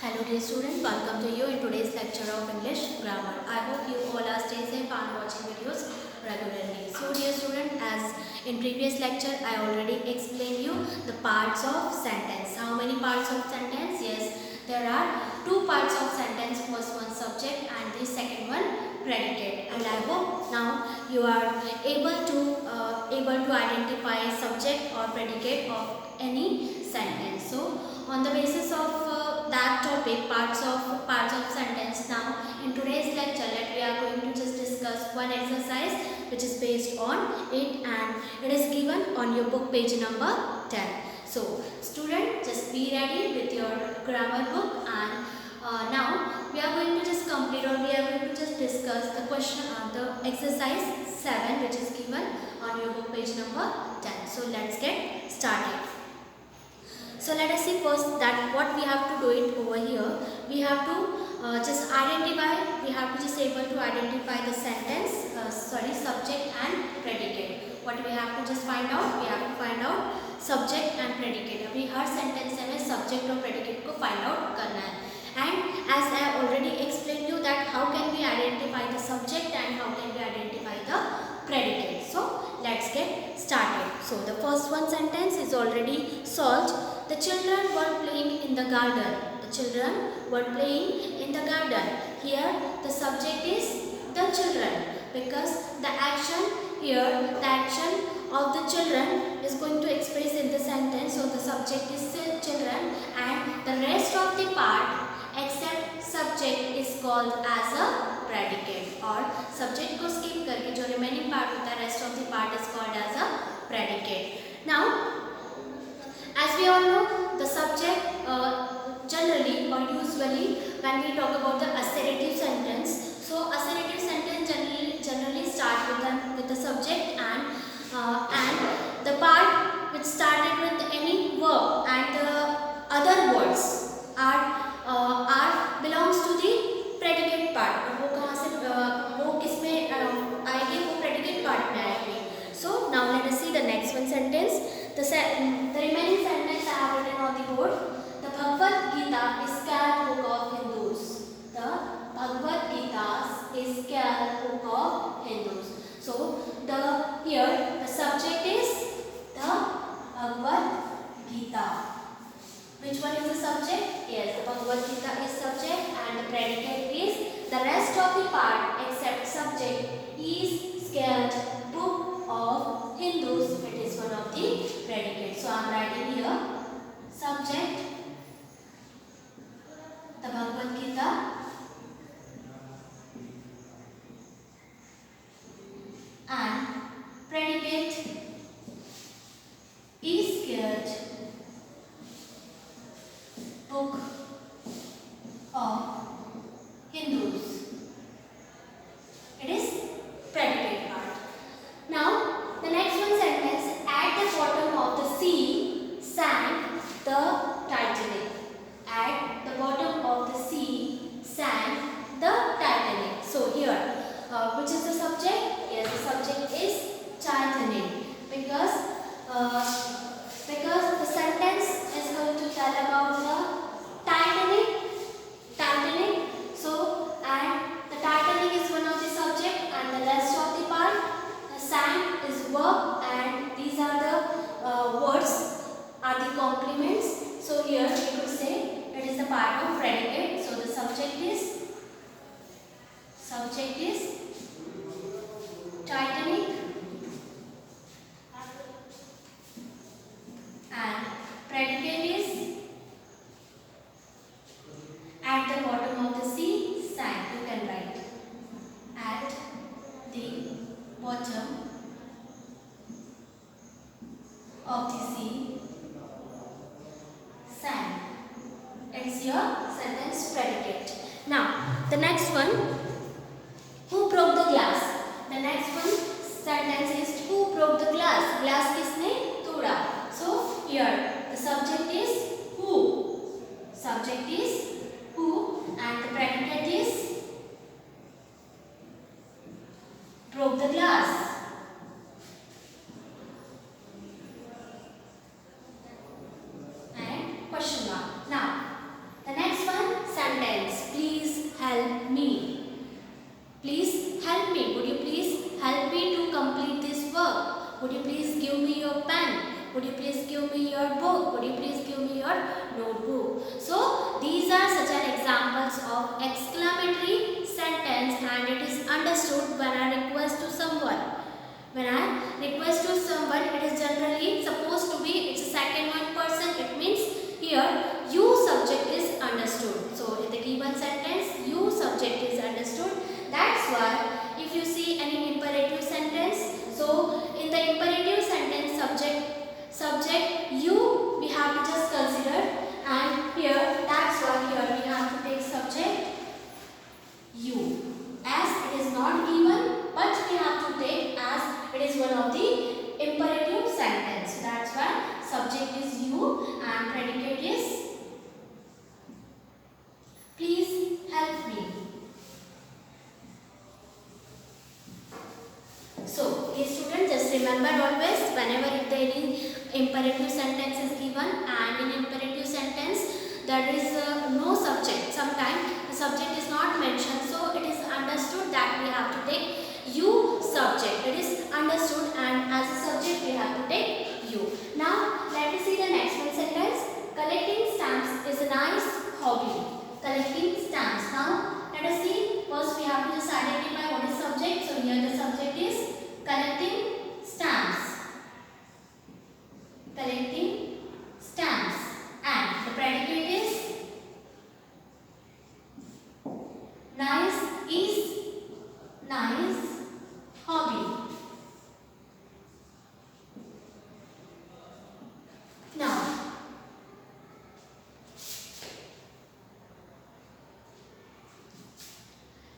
Hello dear student, welcome to you in today's lecture of English grammar. I hope you all are staying safe and watching videos regularly. So dear student, as in previous lecture I already explained you the parts of sentence. How many parts of sentence? Yes, there are two parts of sentence. First one subject and the second one predicate. And I hope now you are able to identify subject or predicate of any sentence. So on the basis of that topic, parts of sentence, now in today's lecture we are going to just discuss one exercise which is based on it, and it is given on your book page number 10. So student, just be ready with your grammar book, and now we are going to just complete, or we are going to just discuss the question on the exercise 7 which is given on your book page number 10. So let's get started. So let us see first that what we have to do it over here. We have to just identify, we have to just able to identify the sentence, subject and predicate. What we have to just find out? We have to find out subject and predicate. अभी हर sentence में subject और predicate को find out करना है. And as I already explained you that how can we identify the subject and how can we identify the predicate. So let's get started. So the first one sentence is already solved. The children were playing in the garden. The children were playing in the garden. Here the subject is the children, because the action here, the action of the children is going to express in the sentence. So the subject is children, and the rest of the part except subject is called as a predicate, or subject को skip करके जो remaining part होता है, rest of the part is called as a predicate. Now as we all know, the subject generally or usually when we talk about the assertive sentence, so assertive sentence generally start with the subject and the part which started with any verb and the other words are belongs to the predicate part. और वो कहाँ से वो किस में आएगी? वो predicate part में आएगी. So now let us see the next one sentence. The remaining sentence I have written on the board. The Bhagavad Gita is scared book of Hindus. The Bhagavad Gita is scared book of Hindus. So here the subject is the Bhagavad Gita. Which one is the subject? Yes, the Bhagavad Gita is subject, and the predicate is the rest of the part except subject is scared book of Hindus. It is one of the predicate. So I am writing here subject the Bhagavad Gita and predicate is scared book of Hindus. It is predicate part. Now the next one sentence, at the bottom of the sea sank the Titanic. At the bottom of the sea sank the Titanic. So here which is the subject? Yes, the subject is Titanic, because the sentence is going to tell about the Titanic. So and the Titanic is one of the subject, and the rest of the part, the sank is verb, and these are the words are the complements. So here we could say it is the part of predicate. So the subject is Titanic, and predicate is at the bottom of the sea sank. You can write at the bottom of the sea sank. It's your sentence predicate. Now the next one, who broke the glass? The next one sentence is who broke the glass? Glass किसने तोड़ा? So here the subject is who. Subject is who, and the predicate is broke the glass. And question mark. Now the next one, give me your book? Could you please give me your notebook? So these are such an examples of exclamatory sentence, and it is understood when I request to someone. When I request to someone, it is generally supposed to be, it's a second one person. It means here you subject is understood. So in the given sentence, you subject is understood. That's why if you see any imperative sentence, so in the imperative sentence, subject you we have to just consider, and here that's why here we have to take subject you, as it is not given, but we have to take as it is one of the imperative sentence. That's why subject is you and predicate is please help me. So, dear students, just remember always whenever if there is imperative sentence is given, and in imperative sentence there is no subject. Sometimes the subject is not mentioned, so it is understood that we have to take you subject. It is understood, and as a subject we have to take you. Now let us see the next one sentence. Collecting stamps is a nice hobby. Collecting stamps. Now let us see. First we have to just identify what is subject. So here the subject is collecting stamps. Collecting stamps, and the predicate is nice is nice hobby. Now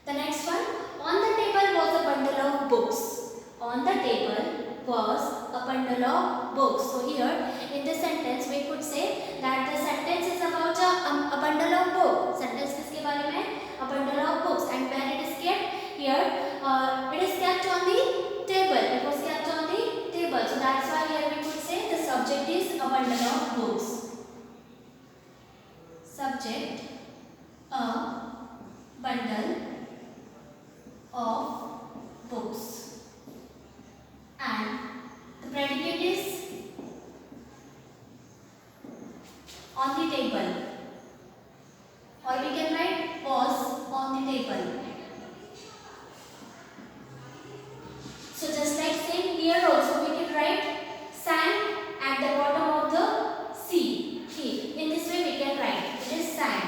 the next one, on the table was a bundle of books. On the table was a bundle of books. So here in this sentence we could say that the sentence is about a bundle of books. Sentence किसके बारे में? A bundle of books, and where it is kept? Here it is kept on the table. It was kept on the table. So that's why here we could say the subject is a bundle of books. Subject a bundle of books, and the predicate is on the table, or we can write was on the table. So just like same here also we can write sang at the bottom of the sea. In this way we can write it is sang.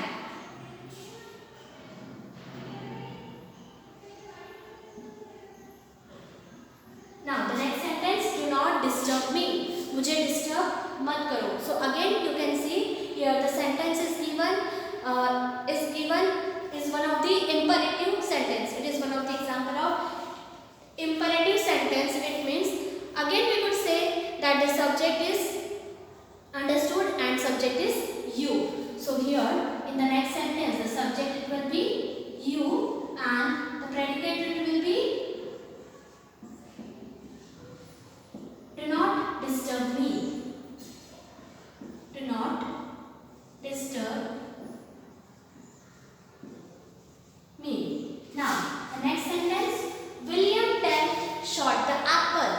Now the next sentence, do not disturb me. मुझे disturb मत करो. So again you can see here the sentence is given is one of the imperative sentence. It is one of the example of imperative sentence. It means again we could say that the subject is understood and subject is you. So here in the next sentence the subject it will be you, and the predicate it will be do not disturb me. Do not disturb me. Now, the next sentence, William Tell shot the apple.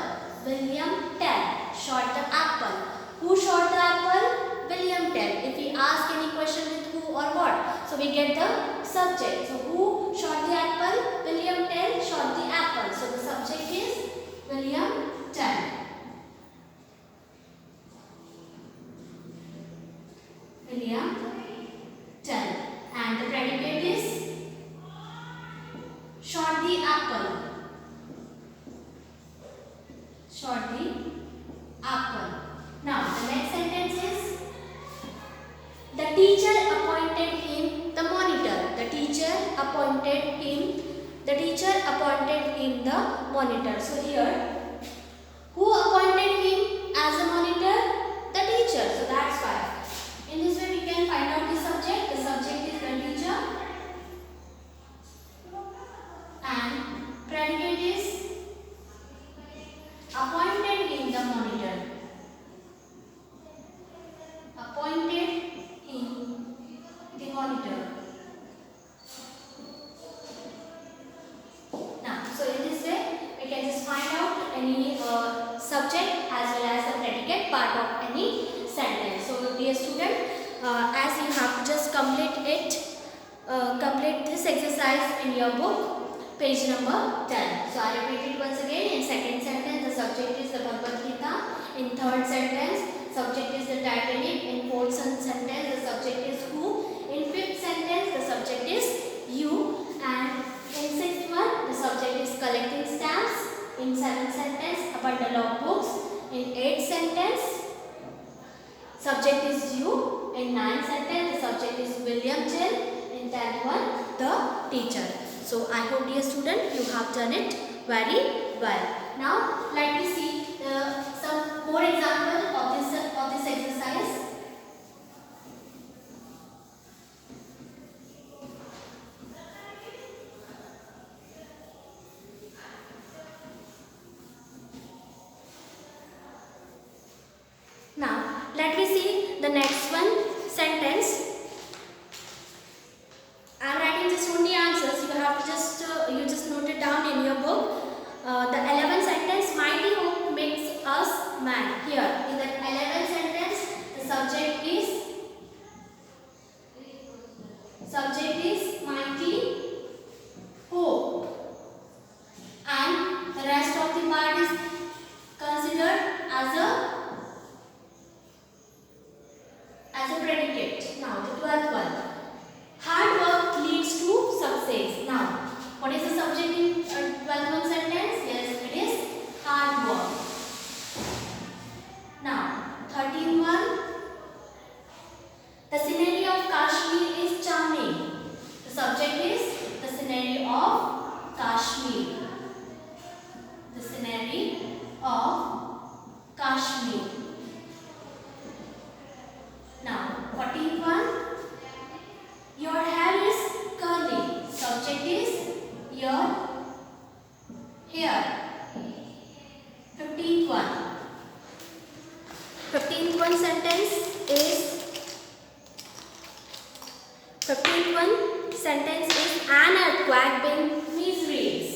William Tell shot the apple. Who shot the apple? William Tell. If we ask any question with who or what, so we get the subject. So, who shot the apple? William Tell shot the apple. So, the subject is William Tell. William Tell, and the predicate is shot the apple. Shot the apple. Now the next sentence is the teacher appointed him the monitor. The teacher appointed him the monitor. So here who appointed him as a monitor? The teacher. So that's why. In this way we can find out the subject. The subject is the teacher, and predicate is appointed him the monitor. Appointed him the monitor. Now, so in this way we can just find out as you have to just complete it, complete this exercise in your book, page number 10. So I repeat it once again. In second sentence, the subject is the Bhagavad Gita. In third sentence, subject is the Titanic. In fourth sentence, the subject is who. In fifth sentence, the subject is you. And in sixth one, the subject is collecting stamps. In seventh sentence, a bundle of books. In eighth sentence, subject is you. In ninth sentence, the subject is William Jill. In 10th one, the teacher. So I hope, dear student, you have done it very well. Now let me see some more example of this exercise. Now let me see the next one sentence. I am writing just only answers. You have to just note it down in your book. The 11th sentence, mighty hope makes us man. Here in the 11th sentence, the subject is mighty hope, and the rest of the part is considered as a predicate. Now the 12th one. Hard work leads to success. Now, what is the subject in 12th sentence? Yes, it is hard work. Now, 13th one. The scenery of Kashmir is charming. The subject is the scenery of Kashmir. The scenery of Kashmir. Now, 14th one. Your hair is curly. Subject is your hair. 15th one. 15th one sentence is an earthquake brings miseries.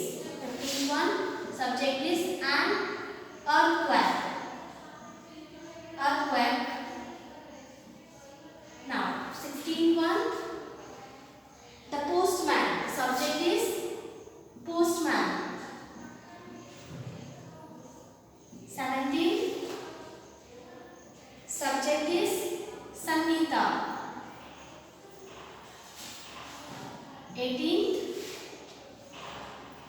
15th one subject is an earthquake. Now 16th one. The postman. Subject is postman. 17. Subject is Sangeeta. 18th.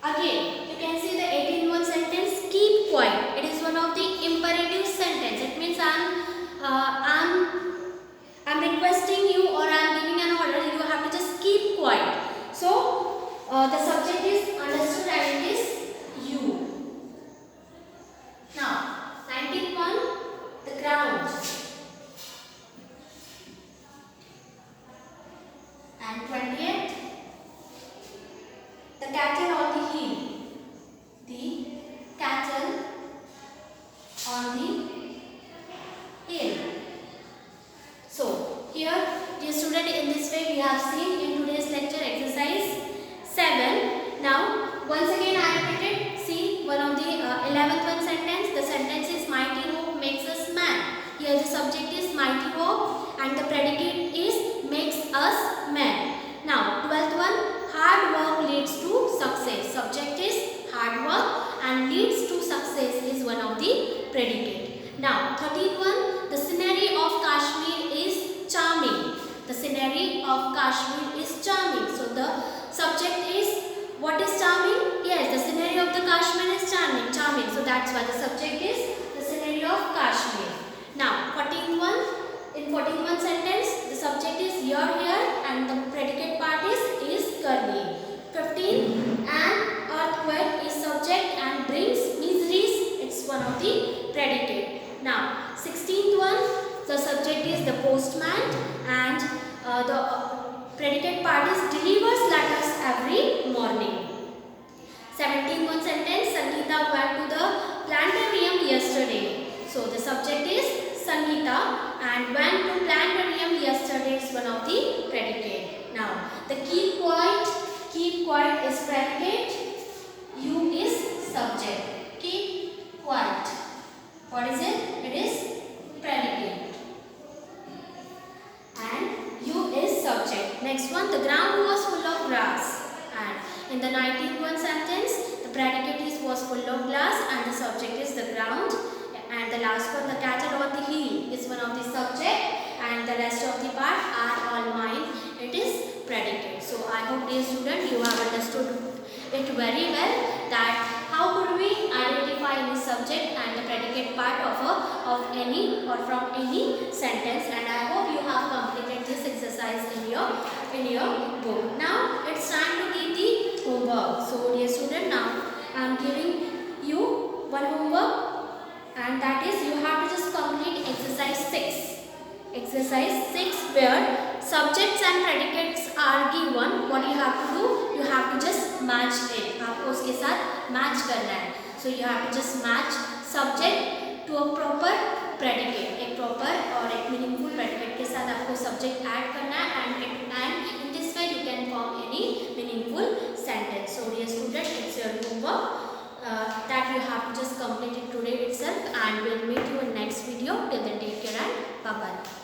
Again, you can see the 18th one sentence. Keep quiet. It is one of the imperative sentence. It means I'm requesting you, or I'm giving an order. You have to just keep quiet. So the subject is understood and it is you. Now 19th one, the ground. And 20th, the cattle on the hill. The cattle on the hill. So here, dear student, in this way we have seen in today's lecture exercise 7. Now once again I repeated. See, one of the 11th one sentence. The sentence is mighty hope makes us man. Here the subject is mighty hope and the predicate is makes us man. Now 12th one, hard work leads to success. Subject is hard work and leads to success is one of the predicate. Now 13th one, the scenery of Kashmir is charming. The scenery of Kashmir is charming. So the subject is, what is charming? Yes, the scenery of the Kashmir is charming. So that's why the subject is the scenery of Kashmir. Now 14th one, in 14th one sentence, the subject is your hair and the predicate part is curly. 15th, an earthquake is subject and brings miseries. It's one of the predicate. Now 16th one, the subject is the postman and the predicate part is delivers letters every morning. 17th one sentence, Sangeeta went to the planetarium yesterday. So the subject is Sangeeta and went to planetarium yesterday is one of the predicate. Now the keep quiet is predicate, you is subject. Keep quiet. What is it? It is predicate. And one, the ground was full of grass. And in the 19th sentence, the predicate is was full of glass and the subject is the ground. And the last one, the cattle on the hill is one of the subject and the rest of the part are all mine. It is predicate. So I hope, dear student, you have understood it very well that how could we identify any subject and the predicate part of any or from any sentence. And I hope you have completed this exercise in your book. Now it's time to give the homework. So dear student, now I am giving you one homework, and that is you have to just complete exercise 6. Exercise 6 where subjects and predicates are given. What you have to do? You have to just match it. आपको उसके साथ match करना है. So you have to just match subject to a proper predicate. एक proper और एक meaningful predicate के साथ आपको subject add करना है and in this way you can form any meaningful sentence. So dear student, it's your homework that you have to just complete it today itself, and we'll meet you in next video. Till then, take care and bye bye.